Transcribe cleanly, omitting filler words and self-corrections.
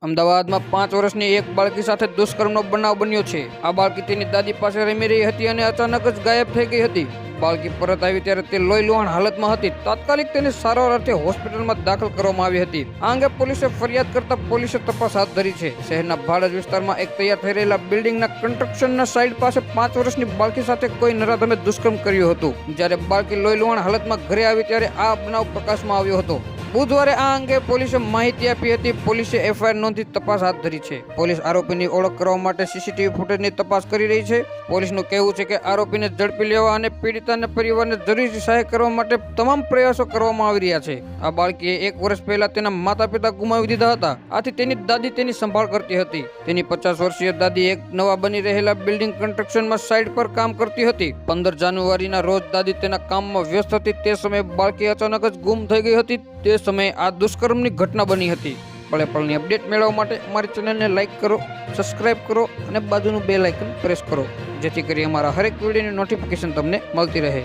અમદાવાદમાં 5 વર્ષની એક બાળકી સાથે દુષ્કર્મનો બનાવ બન્યો છે। આ બાળકી તેની દાદી પાસે રમી રહી હતી અને અચાનક જ ગાયબ થઈ ગઈ હતી। બાળકી પરત આવી ત્યારે તે લોહીલુહાણ હાલતમાં હતી। તાત્કાલિક તેને સારવાર અર્થે હોસ્પિટલમાં દાખલ કરવામાં આવી હતી। આ અંગે પોલીસે ફરિયાદ કરતા પોલીસે તપાસ હાથ ધરી છે। શહેરના ભાડજ વિસ્તારમાં એક તૈયાર થઈ રહેલા બિલ્ડિંગના કન્સ્ટ્રક્શનના સાઇટ પાસે 5 વર્ષની બાળકી સાથે કોઈ નરાધમે દુષ્કર્મ કર્યું હતું। જ્યારે બાળકી લોહીલુહાણ હાલતમાં ઘરે આવી ત્યારે આ બનાવ પ્રકાશમાં આવ્યો હતો। બુધવારે આ અંગે પોલીસે માહિતી આપી હતી। પોલીસે એફઆઈઆર નોંધી તપાસ હાથ ધરી છે। પોલીસ આરોપીની ઓળખ કરવા માટે સીસીટીવી ફૂટેજની તપાસ કરી રહી છે। પોલીસનું કહેવું છે કે આરોપીને ઝડપી લેવા અને પીડિતાના પરિવારને જરૂરી સહાય કરવા માટે તમામ પ્રયાસો કરવામાં આવી રહ્યા છે। આ બાળકીએ 1 વર્ષ પહેલા તેના માતા પિતા ગુમાવી દીધા હતા। આથી તેની દાદી તેની સંભાળ કરતી હતી। તેની 50 વર્ષીય દાદી એક નવા બની રહેલા બિલ્ડિંગ કન્સ્ટ્રક્શનમાં સાઇટ પર કામ કરતી હતી। 15 જાન્યુઆરીના રોજ દાદી તેના કામમાં વ્યસ્ત હતી। તે સમયે બાળકી અચાનક જ ગુમ થઈ ગઈ હતી। તે સમયે આ દુષ્કર્મની ઘટના બની હતી। પળે પળની અપડેટ મેળવવા માટે અમારી ચેનલને લાઇક કરો, સબસ્ક્રાઇબ કરો અને બાજુનું બેલ આઇકન પ્રેસ કરો, જેથી કરી અમારા હરેક વિડીયોની નોટિફિકેશન તમને મળતી રહે।